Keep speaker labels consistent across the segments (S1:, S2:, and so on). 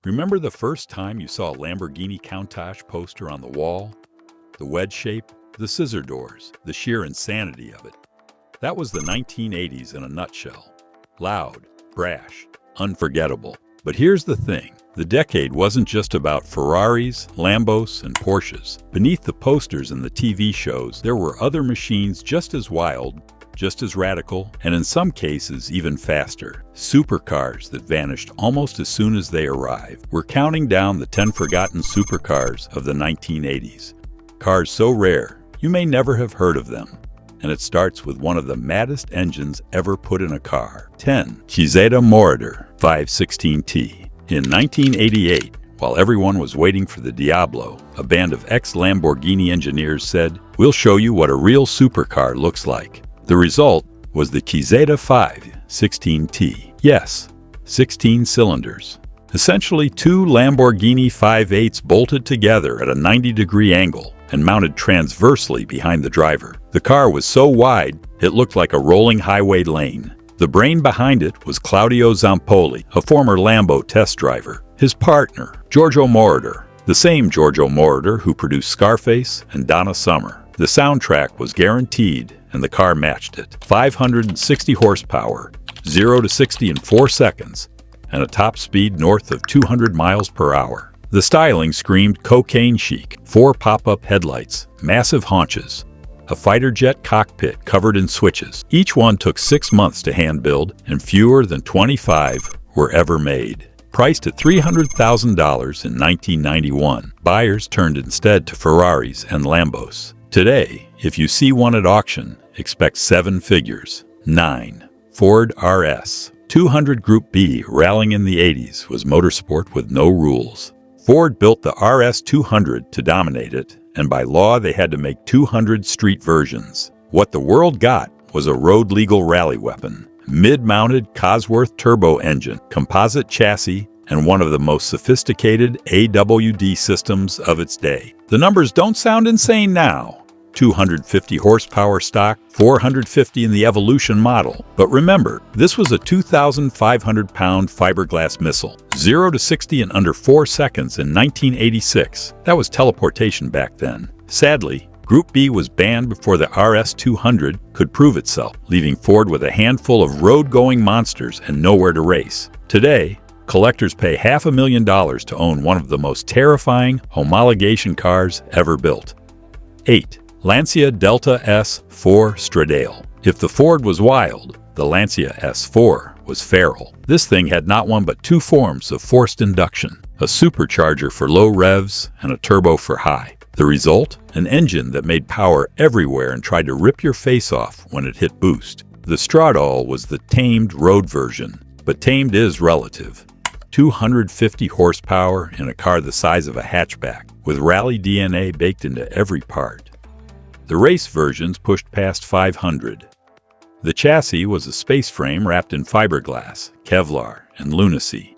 S1: Remember the first time you saw a Lamborghini Countach poster on the wall? The wedge shape, the scissor doors, the sheer insanity of it. That was the 1980s in a nutshell. Loud, brash, unforgettable. But here's the thing. The decade wasn't just about Ferraris, Lambos, and Porsches. Beneath the posters and the TV shows, there were other machines just as wild, just as radical, and in some cases even faster. Supercars that vanished almost as soon as they arrived. We're counting down the 10 forgotten supercars of the 1980s. Cars so rare, you may never have heard of them. And it starts with one of the maddest engines ever put in a car. 10. Cizeta-Moroder V16T. In 1988, while everyone was waiting for the Diablo, a band of ex-Lamborghini engineers said, "We'll show you what a real supercar looks like." The result was the Cizeta 16T. Yes, 16 cylinders. Essentially 2 Lamborghini 5/8s bolted together at a 90-degree angle and mounted transversely behind the driver. The car was so wide, it looked like a rolling highway lane. The brain behind it was Claudio Zampoli, a former Lambo test driver. His partner, Giorgio Moroder, the same Giorgio Moroder who produced Scarface and Donna Summer. The soundtrack was guaranteed, and the car matched it. 560 horsepower, 0 to 60 in 4 seconds, and a top speed north of 200 miles per hour. The styling screamed cocaine chic. 4 pop-up headlights, massive haunches, a fighter jet cockpit covered in switches. Each one took 6 months to hand build, and fewer than 25 were ever made. Priced at $300,000 in 1991, buyers turned instead to Ferraris and Lambos. Today, if you see one at auction, expect 7 figures. 9. Ford RS 200 Group B rallying in the 80s was motorsport with no rules. Ford built the RS 200 to dominate it, and by law they had to make 200 street versions. What the world got was a road-legal rally weapon. Mid-mounted Cosworth turbo engine, composite chassis, and one of the most sophisticated AWD systems of its day. The numbers don't sound insane now. 250 horsepower stock, 450 in the Evolution model. But remember, this was a 2,500-pound fiberglass missile. 0 to 60 in under 4 seconds in 1986. That was teleportation back then. Sadly, Group B was banned before the RS 200 could prove itself, leaving Ford with a handful of road-going monsters and nowhere to race. Today, collectors pay $500,000 to own one of the most terrifying homologation cars ever built. 8. Lancia Delta S4 Stradale. If the Ford was wild, the Lancia S4 was feral. This thing had not one but 2 forms of forced induction, a supercharger for low revs and a turbo for high. The result? An engine that made power everywhere and tried to rip your face off when it hit boost. The Stradale was the tamed road version, but tamed is relative. 250 horsepower in a car the size of a hatchback, with rally DNA baked into every part. The race versions pushed past 500. The chassis was a space frame wrapped in fiberglass, Kevlar, and lunacy.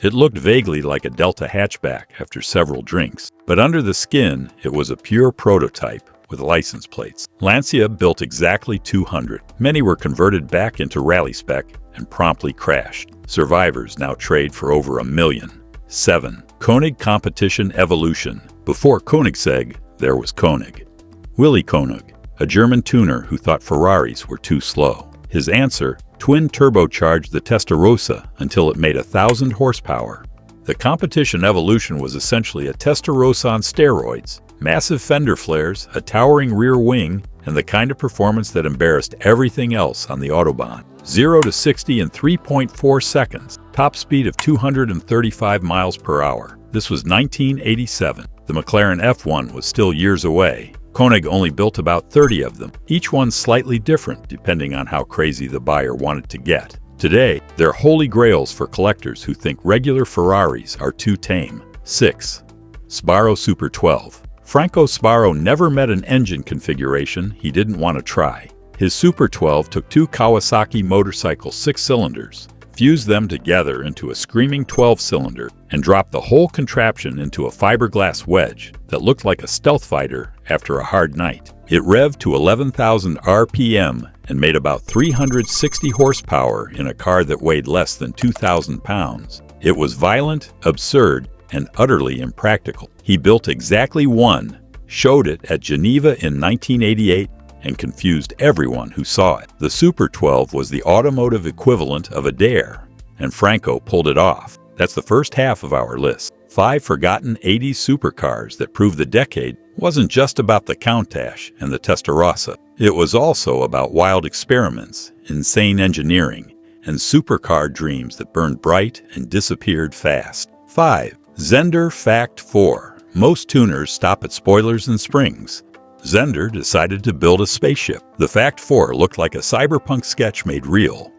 S1: It looked vaguely like a Delta hatchback after several drinks, but under the skin, it was a pure prototype with license plates. Lancia built exactly 200. Many were converted back into rally spec and promptly crashed. Survivors now trade for over $1 million. 7. Koenig Competition Evolution. Before Koenigsegg, there was Koenig. Willy Koenig, a German tuner who thought Ferraris were too slow. His answer, twin turbocharged the Testarossa until it made 1,000 horsepower. The competition evolution was essentially a Testarossa on steroids, massive fender flares, a towering rear wing, and the kind of performance that embarrassed everything else on the Autobahn. 0 to 60 in 3.4 seconds, top speed of 235 miles per hour. This was 1987. The McLaren F1 was still years away. Koenig only built about 30 of them, each one slightly different depending on how crazy the buyer wanted to get. Today, they're holy grails for collectors who think regular Ferraris are too tame. 6. Sbarro Super 12. Franco Sbarro never met an engine configuration he didn't want to try. His Super 12 took 2 Kawasaki motorcycle 6-cylinders, fused them together into a screaming 12-cylinder, and dropped the whole contraption into a fiberglass wedge that looked like a stealth fighter after a hard night. It revved to 11,000 RPM and made about 360 horsepower in a car that weighed less than 2,000 pounds. It was violent, absurd, and utterly impractical. He built exactly one, showed it at Geneva in 1988, and confused everyone who saw it. The Super 12 was the automotive equivalent of a dare, and Franco pulled it off. That's the first half of our list. 5 forgotten 80s supercars that proved the decade wasn't just about the Countach and the Testarossa. It was also about wild experiments, insane engineering, and supercar dreams that burned bright and disappeared fast. 5. Zender Fact 4. Most tuners stop at spoilers and springs. Zender decided to build a spaceship. The Fact 4 looked like a cyberpunk sketch made real.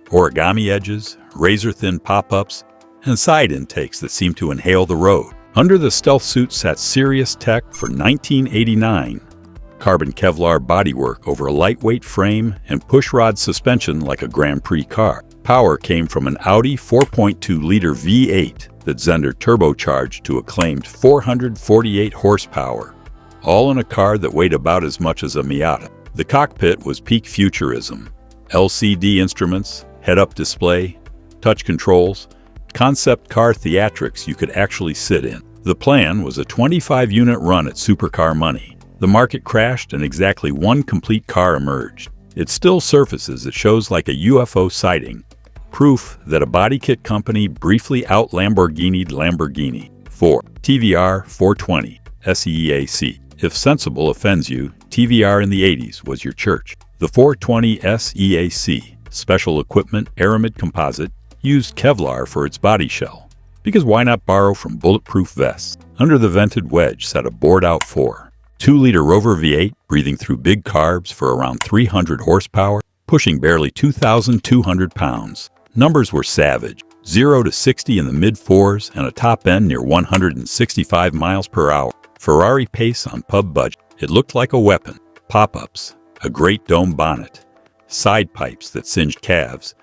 S1: Origami edges, razor-thin pop-ups, and side intakes that seemed to inhale the road. Under the stealth suit sat serious tech for 1989. Carbon Kevlar bodywork over a lightweight frame and pushrod suspension like a Grand Prix car. Power came from an Audi 4.2-liter V8 that Zender turbocharged to a claimed 448 horsepower, all in a car that weighed about as much as a Miata. The cockpit was peak futurism. LCD instruments, head-up display, touch controls, concept car theatrics you could actually sit in. The plan was a 25-unit run at supercar money. The market crashed and exactly one complete car emerged. It still surfaces at shows like a UFO sighting, proof that a body kit company briefly out-Lamborghini'd Lamborghini. 4. TVR 420 SEAC. If sensible offends you, TVR in the 80s was your church. The 420 SEAC, special equipment aramid composite, used Kevlar for its body shell. Because why not borrow from bulletproof vests? Under the vented wedge sat a bored-out 2-liter Rover V8 breathing through big carbs for around 300 horsepower, pushing barely 2,200 pounds. Numbers were savage. 0 to 60 in the mid-4s and a top end near 165 miles per hour. Ferrari pace on pub budget. It looked like a weapon. Pop-ups, a great dome bonnet, side pipes that singed calves,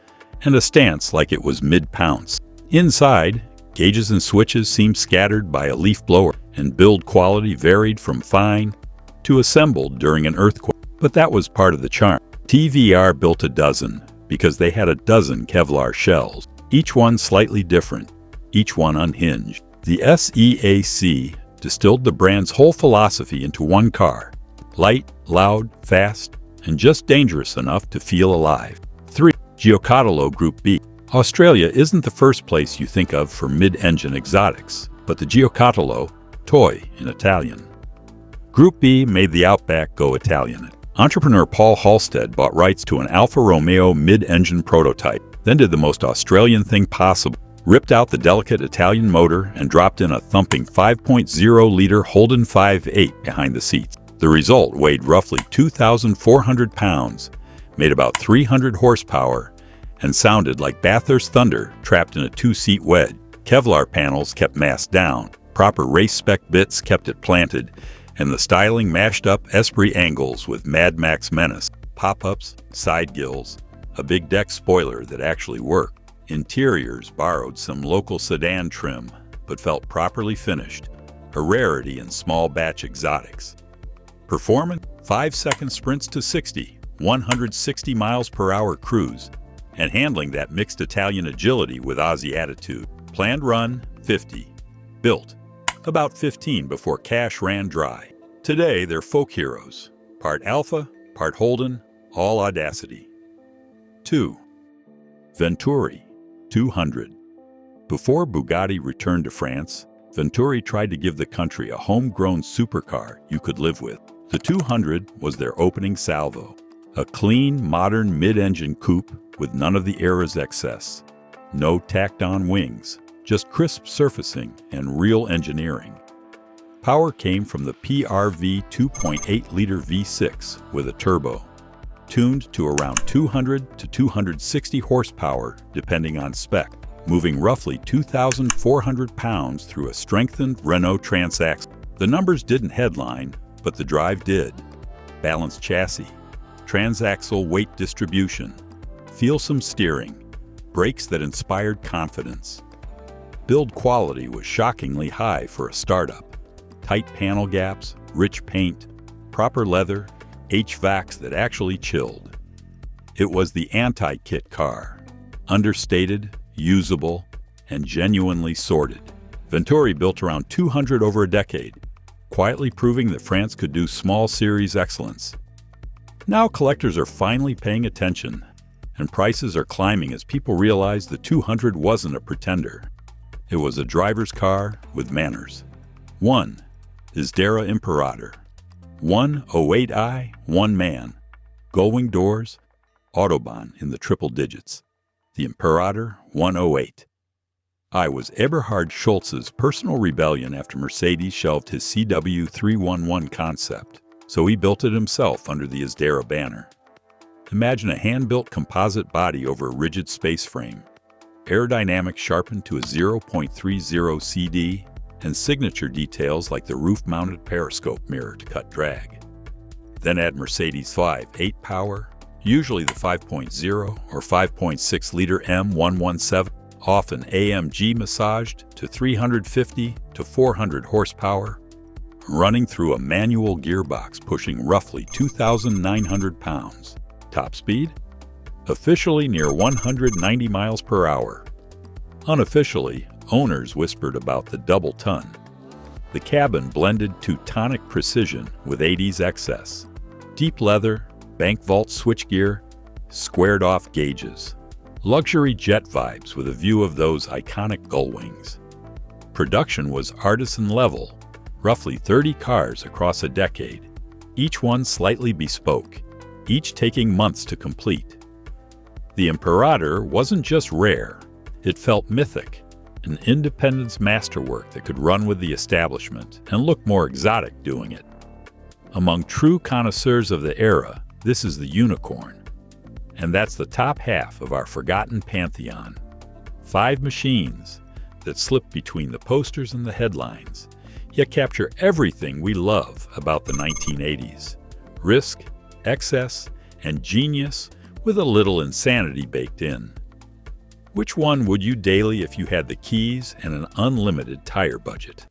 S1: and a stance like it was mid-pounce. Inside, gauges and switches seemed scattered by a leaf blower, and build quality varied from fine to assembled during an earthquake. But that was part of the charm. TVR built a dozen because they had a dozen Kevlar shells, each one slightly different, each one unhinged. The SEAC distilled the brand's whole philosophy into one car: light, loud, fast, and just dangerous enough to feel alive. 3. Giocattolo Group B. Australia isn't the first place you think of for mid-engine exotics, but the Giocattolo, toy in Italian. Group B made the Outback go Italian. Entrepreneur Paul Halstead bought rights to an Alfa Romeo mid-engine prototype, then did the most Australian thing possible: ripped out the delicate Italian motor and dropped in a thumping 5.0-liter Holden 5.8 behind the seats. The result weighed roughly 2,400 pounds, made about 300 horsepower, and sounded like Bathurst thunder trapped in a 2-seat wedge. Kevlar panels kept mass down, proper race-spec bits kept it planted, and the styling mashed up Esprit angles with Mad Max menace. Pop-ups, side gills, a big deck spoiler that actually worked. Interiors borrowed some local sedan trim, but felt properly finished, a rarity in small batch exotics. Performance: 5-second sprints to 60, 160 miles per hour cruise, and handling that mixed Italian agility with Aussie attitude. Planned run, 50. Built, about 15 before cash ran dry. Today, they're folk heroes. Part Alpha, part Holden, all audacity. 2. Venturi 200. Before Bugatti returned to France, Venturi tried to give the country a homegrown supercar you could live with. The 200 was their opening salvo. A clean, modern mid-engine coupe with none of the era's excess. No tacked-on wings, just crisp surfacing and real engineering. Power came from the PRV 2.8-liter V6 with a turbo, tuned to around 200 to 260 horsepower depending on spec, moving roughly 2,400 pounds through a strengthened Renault transaxle. The numbers didn't headline, but the drive did. Balanced chassis, transaxle weight distribution, feel-some steering, brakes that inspired confidence. Build quality was shockingly high for a startup. Tight panel gaps, rich paint, proper leather, HVACs that actually chilled. It was the anti-kit car, understated, usable, and genuinely sorted. Venturi built around 200 over a decade, quietly proving that France could do small series excellence. Now collectors are finally paying attention, and prices are climbing as people realize the 200 wasn't a pretender. It was a driver's car with manners. 1. Sbarro Imperator. 108i, one man. Gullwing doors, Autobahn in the triple digits. The Imperator 108. I was Eberhard Schultz's personal rebellion after Mercedes shelved his CW311 concept, so he built it himself under the Sbarro banner. Imagine a hand-built composite body over a rigid space frame, aerodynamics sharpened to a 0.30 CD, and signature details like the roof-mounted periscope mirror to cut drag. Then add Mercedes 5.8 power, usually the 5.0 or 5.6-liter M117, often AMG massaged to 350 to 400 horsepower, running through a manual gearbox pushing roughly 2,900 pounds. Top speed? Officially near 190 miles per hour. Unofficially, owners whispered about the double ton. The cabin blended Teutonic precision with 80s excess. Deep leather, bank vault switchgear, squared-off gauges. Luxury jet vibes with a view of those iconic gull wings. Production was artisan level, roughly 30 cars across a decade, each one slightly bespoke, each taking months to complete. The Imperator wasn't just rare, it felt mythic, an independence masterwork that could run with the establishment and look more exotic doing it. Among true connoisseurs of the era, this is the unicorn. And that's the top half of our forgotten pantheon. 5 machines that slip between the posters and the headlines, yet capture everything we love about the 1980s. Risk, excess, and genius with a little insanity baked in. Which one would you daily if you had the keys and an unlimited tire budget?